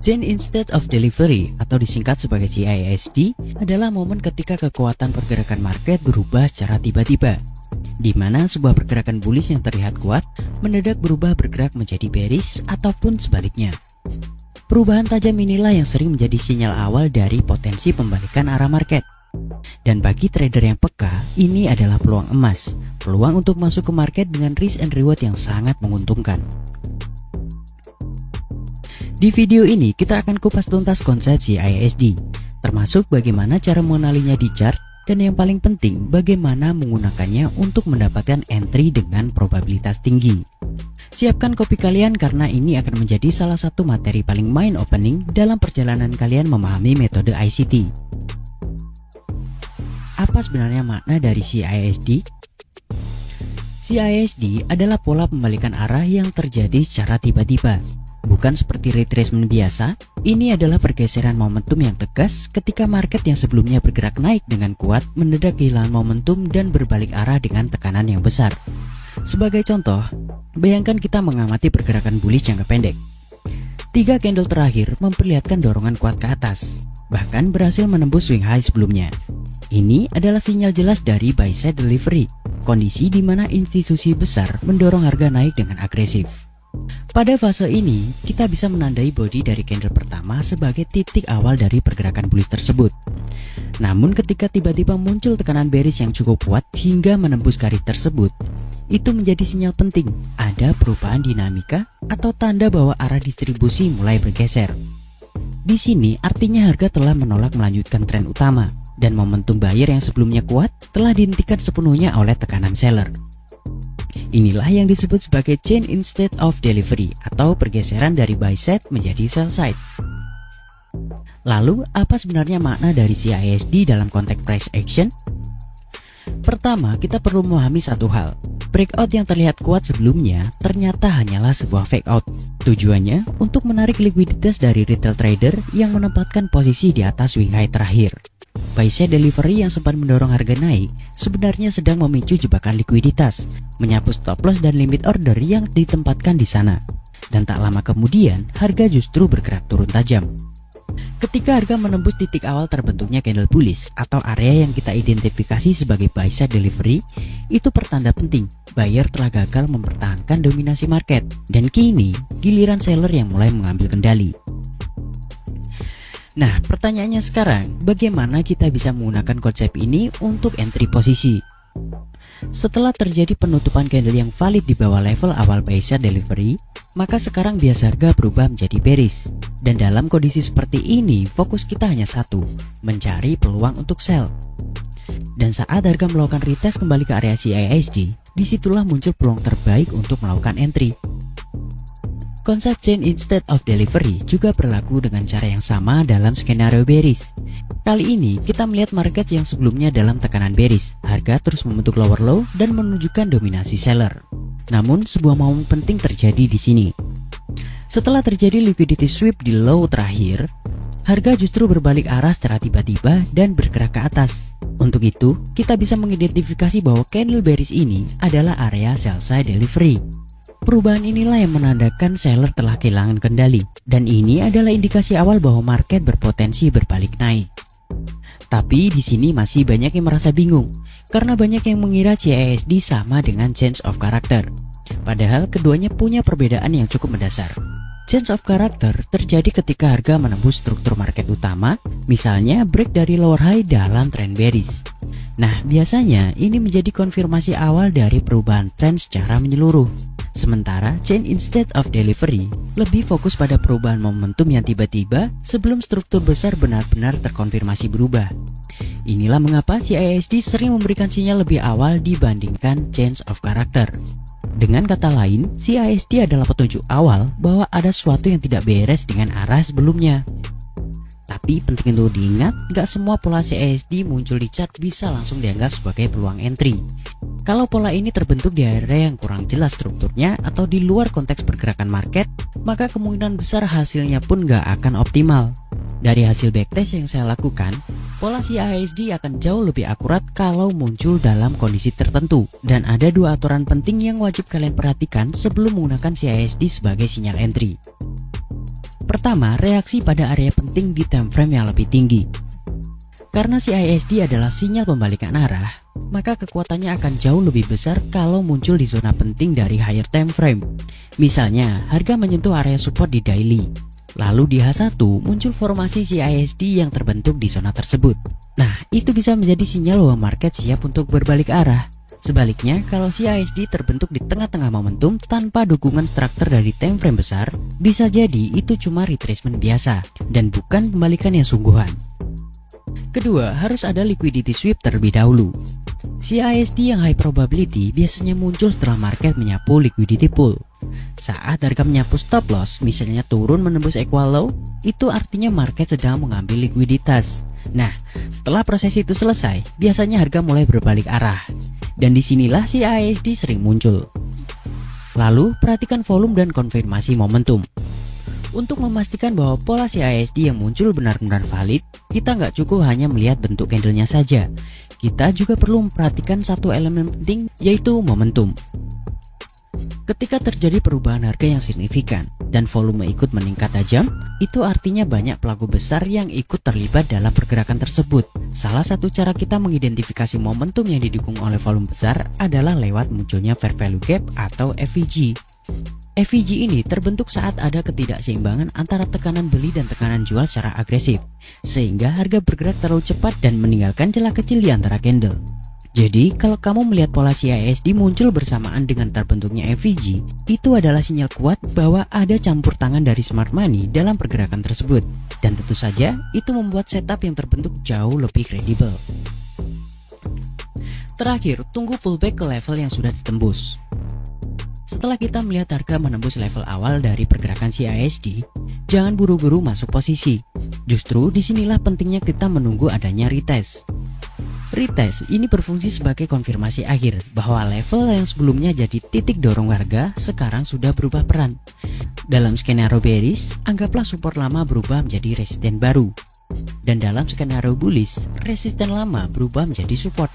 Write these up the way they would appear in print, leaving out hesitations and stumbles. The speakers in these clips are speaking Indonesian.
Chain Instead of Delivery atau disingkat sebagai CISD adalah momen ketika kekuatan pergerakan market berubah secara tiba-tiba, di mana sebuah pergerakan bullish yang terlihat kuat mendadak berubah bergerak menjadi bearish ataupun sebaliknya. Perubahan tajam inilah yang sering menjadi sinyal awal dari potensi pembalikan arah market. Dan bagi trader yang peka, ini adalah peluang emas, peluang untuk masuk ke market dengan risk and reward yang sangat menguntungkan. Di video ini kita akan kupas tuntas konsep CISD, termasuk bagaimana cara mengenalinya di chart, dan yang paling penting bagaimana menggunakannya untuk mendapatkan entry dengan probabilitas tinggi. Siapkan kopi kalian karena ini akan menjadi salah satu materi paling mind opening dalam perjalanan kalian memahami metode ICT. Apa sebenarnya makna dari CISD? CISD adalah pola pembalikan arah yang terjadi secara tiba-tiba. Bukan seperti retracement biasa, ini adalah pergeseran momentum yang tegas ketika market yang sebelumnya bergerak naik dengan kuat mendadak kehilangan momentum dan berbalik arah dengan tekanan yang besar. Sebagai contoh, bayangkan kita mengamati pergerakan bullish jangka pendek. 3 candle terakhir memperlihatkan dorongan kuat ke atas, bahkan berhasil menembus swing high sebelumnya. Ini adalah sinyal jelas dari buy side delivery, kondisi di mana institusi besar mendorong harga naik dengan agresif. Pada fase ini, kita bisa menandai body dari candle pertama sebagai titik awal dari pergerakan bullish tersebut. Namun ketika tiba-tiba muncul tekanan bearish yang cukup kuat hingga menembus garis tersebut, itu menjadi sinyal penting ada perubahan dinamika atau tanda bahwa arah distribusi mulai bergeser. Di sini artinya harga telah menolak melanjutkan tren utama dan momentum buyer yang sebelumnya kuat telah dihentikan sepenuhnya oleh tekanan seller. Inilah yang disebut sebagai Chain Instead of Delivery atau pergeseran dari buy side menjadi sell side. Lalu, apa sebenarnya makna dari CISD dalam konteks price action? Pertama, kita perlu memahami satu hal. Breakout yang terlihat kuat sebelumnya ternyata hanyalah sebuah fake out. Tujuannya untuk menarik likuiditas dari retail trader yang menempatkan posisi di atas swing high terakhir. Buy side delivery yang sempat mendorong harga naik sebenarnya sedang memicu jebakan likuiditas, menyapu stop loss dan limit order yang ditempatkan di sana. Dan tak lama kemudian, harga justru bergerak turun tajam. Ketika harga menembus titik awal terbentuknya candle bullish atau area yang kita identifikasi sebagai buy side delivery, itu pertanda penting buyer telah gagal mempertahankan dominasi market dan kini giliran seller yang mulai mengambil kendali. Nah, pertanyaannya sekarang, bagaimana kita bisa menggunakan konsep ini untuk entry posisi? Setelah terjadi penutupan candle yang valid di bawah level awal buy side delivery, maka sekarang bias harga berubah menjadi bearish. Dan dalam kondisi seperti ini, fokus kita hanya satu, mencari peluang untuk sell. Dan saat harga melakukan retest kembali ke area CISD, disitulah muncul peluang terbaik untuk melakukan entry. Konsep Chain Instead of Delivery juga berlaku dengan cara yang sama dalam skenario bearish. Kali ini kita melihat market yang sebelumnya dalam tekanan bearish, harga terus membentuk lower low dan menunjukkan dominasi seller. Namun sebuah momen penting terjadi di sini. Setelah terjadi liquidity sweep di low terakhir, harga justru berbalik arah secara tiba-tiba dan bergerak ke atas. Untuk itu, kita bisa mengidentifikasi bahwa candle bearish ini adalah area sell side delivery. Perubahan inilah yang menandakan seller telah kehilangan kendali, dan ini adalah indikasi awal bahwa market berpotensi berbalik naik. Tapi di sini masih banyak yang merasa bingung, karena banyak yang mengira CISD sama dengan change of character. Padahal keduanya punya perbedaan yang cukup mendasar. Change of character terjadi ketika harga menembus struktur market utama, misalnya break dari lower high dalam trend bearish. Nah, biasanya ini menjadi konfirmasi awal dari perubahan tren secara menyeluruh. Sementara Chain Instead of Delivery lebih fokus pada perubahan momentum yang tiba-tiba sebelum struktur besar benar-benar terkonfirmasi berubah. Inilah mengapa CISD sering memberikan sinyal lebih awal dibandingkan Change of Character. Dengan kata lain, CISD adalah petunjuk awal bahwa ada sesuatu yang tidak beres dengan arah sebelumnya. Tapi penting untuk diingat, gak semua pola CISD muncul di chart bisa langsung dianggap sebagai peluang entry. Kalau pola ini terbentuk di area yang kurang jelas strukturnya atau di luar konteks pergerakan market, maka kemungkinan besar hasilnya pun gak akan optimal. Dari hasil backtest yang saya lakukan, pola CISD akan jauh lebih akurat kalau muncul dalam kondisi tertentu. Dan ada dua aturan penting yang wajib kalian perhatikan sebelum menggunakan CISD sebagai sinyal entry. Pertama, reaksi pada area penting di time frame yang lebih tinggi. Karena CISD adalah sinyal pembalikan arah, maka kekuatannya akan jauh lebih besar kalau muncul di zona penting dari higher time frame. Misalnya, harga menyentuh area support di daily. Lalu di H1 muncul formasi CISD yang terbentuk di zona tersebut. Nah, itu bisa menjadi sinyal bahwa market siap untuk berbalik arah. Sebaliknya, kalau CISD terbentuk di tengah-tengah momentum tanpa dukungan struktur dari time frame besar, bisa jadi itu cuma retracement biasa dan bukan pembalikan yang sungguhan. Kedua, harus ada liquidity sweep terlebih dahulu. CISD yang high probability biasanya muncul setelah market menyapu liquidity pool. Saat harga menyapu stop loss, misalnya turun menembus equal low, itu artinya market sedang mengambil likuiditas. Nah, setelah proses itu selesai, biasanya harga mulai berbalik arah. Dan disinilah CISD sering muncul. Lalu, perhatikan volume dan konfirmasi momentum. Untuk memastikan bahwa pola CISD yang muncul benar-benar valid, kita nggak cukup hanya melihat bentuk candlenya saja. Kita juga perlu memperhatikan satu elemen penting, yaitu momentum. Ketika terjadi perubahan harga yang signifikan dan volume ikut meningkat tajam, itu artinya banyak pelaku besar yang ikut terlibat dalam pergerakan tersebut. Salah satu cara kita mengidentifikasi momentum yang didukung oleh volume besar adalah lewat munculnya fair value gap atau FVG. FVG ini terbentuk saat ada ketidakseimbangan antara tekanan beli dan tekanan jual secara agresif, sehingga harga bergerak terlalu cepat dan meninggalkan celah kecil di antara candle. Jadi, kalau kamu melihat pola CISD muncul bersamaan dengan terbentuknya FVG, itu adalah sinyal kuat bahwa ada campur tangan dari smart money dalam pergerakan tersebut. Dan tentu saja, itu membuat setup yang terbentuk jauh lebih kredibel. Terakhir, tunggu pullback ke level yang sudah ditembus. Setelah kita melihat harga menembus level awal dari pergerakan CISD, jangan buru-buru masuk posisi. Justru disinilah pentingnya kita menunggu adanya retest. Retest ini berfungsi sebagai konfirmasi akhir bahwa level yang sebelumnya jadi titik dorong harga sekarang sudah berubah peran. Dalam skenario bearish, anggaplah support lama berubah menjadi resisten baru. Dan dalam skenario bullish, resisten lama berubah menjadi support.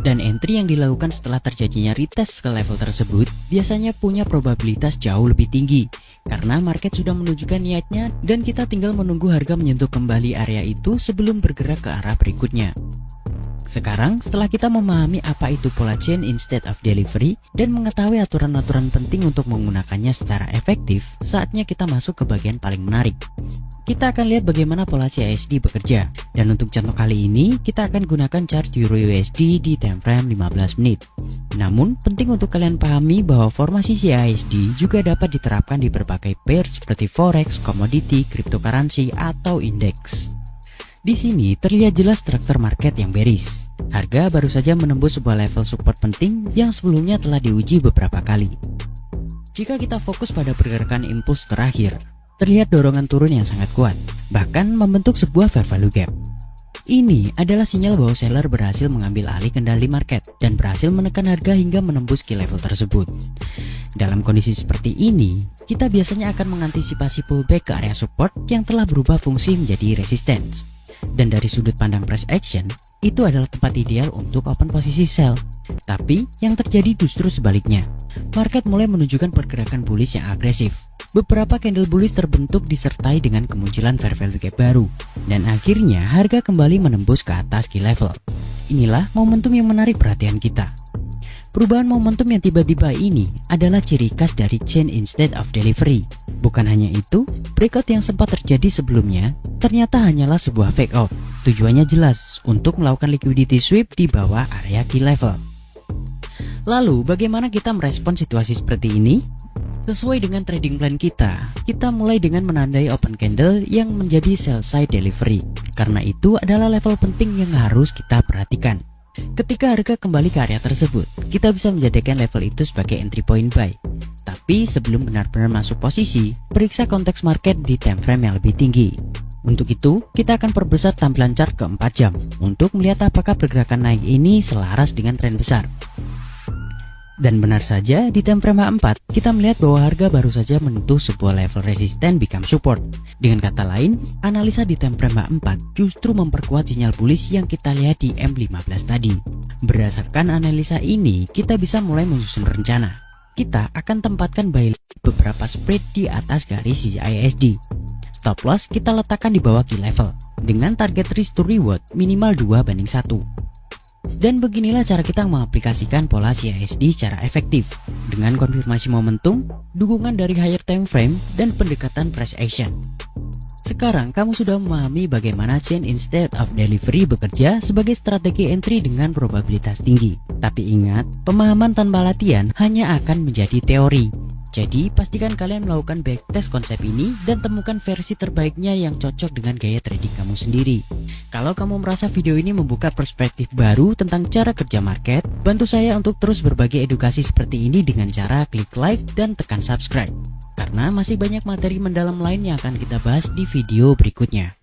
Dan entry yang dilakukan setelah terjadinya retest ke level tersebut biasanya punya probabilitas jauh lebih tinggi karena market sudah menunjukkan niatnya dan kita tinggal menunggu harga menyentuh kembali area itu sebelum bergerak ke arah berikutnya. Sekarang, setelah kita memahami apa itu pola chain instead of delivery dan mengetahui aturan-aturan penting untuk menggunakannya secara efektif, saatnya kita masuk ke bagian paling menarik. Kita akan lihat bagaimana pola CISD bekerja. Dan untuk contoh kali ini, kita akan gunakan chart Euro USD di time frame 15 menit. Namun, penting untuk kalian pahami bahwa formasi CISD juga dapat diterapkan di berbagai pair seperti forex, commodity, cryptocurrency, atau indeks. Di sini terlihat jelas struktur market yang bearish. Harga baru saja menembus sebuah level support penting yang sebelumnya telah diuji beberapa kali. Jika kita fokus pada pergerakan impuls terakhir, terlihat dorongan turun yang sangat kuat, bahkan membentuk sebuah fair value gap. Ini adalah sinyal bahwa seller berhasil mengambil alih kendali market dan berhasil menekan harga hingga menembus key level tersebut. Dalam kondisi seperti ini, kita biasanya akan mengantisipasi pullback ke area support yang telah berubah fungsi menjadi resistance. Dan dari sudut pandang price action, itu adalah tempat ideal untuk open posisi sell. Tapi yang terjadi justru sebaliknya. Market mulai menunjukkan pergerakan bullish yang agresif. Beberapa candle bullish terbentuk disertai dengan kemunculan fair value gap baru. Dan akhirnya harga kembali menembus ke atas key level. Inilah momentum yang menarik perhatian kita. Perubahan momentum yang tiba-tiba ini adalah ciri khas dari chain instead of delivery. Bukan hanya itu, breakout yang sempat terjadi sebelumnya ternyata hanyalah sebuah fake out. Tujuannya jelas, untuk melakukan liquidity sweep di bawah area key level. Lalu, bagaimana kita merespon situasi seperti ini? Sesuai dengan trading plan kita mulai dengan menandai open candle yang menjadi sell side delivery. Karena itu adalah level penting yang harus kita perhatikan. Ketika harga kembali ke area tersebut, kita bisa menjadikan level itu sebagai entry point buy. Tapi sebelum benar-benar masuk posisi, periksa konteks market di time frame yang lebih tinggi. Untuk itu, kita akan perbesar tampilan chart ke 4 jam untuk melihat apakah pergerakan naik ini selaras dengan tren besar. Dan benar saja, di time frame H4, kita melihat bahwa harga baru saja menyentuh sebuah level resisten become support. Dengan kata lain, analisa di time frame H4 justru memperkuat sinyal bullish yang kita lihat di M15 tadi. Berdasarkan analisa ini, kita bisa mulai menyusun rencana. Kita akan tempatkan buy beberapa spread di atas garis CISD. stop loss kita letakkan di bawah key level dengan target risk to reward minimal 2:1. Dan beginilah cara kita mengaplikasikan pola CASD secara efektif dengan konfirmasi momentum, dukungan dari higher time frame, dan pendekatan price action. Sekarang kamu sudah memahami bagaimana chain instead of delivery bekerja sebagai strategi entry dengan probabilitas tinggi. Tapi ingat, pemahaman tanpa latihan hanya akan menjadi teori. Jadi pastikan kalian melakukan backtest konsep ini dan temukan versi terbaiknya yang cocok dengan gaya trading kamu sendiri. Kalau kamu merasa video ini membuka perspektif baru tentang cara kerja market, bantu saya untuk terus berbagi edukasi seperti ini dengan cara klik like dan tekan subscribe. Karena masih banyak materi mendalam lain yang akan kita bahas di video berikutnya.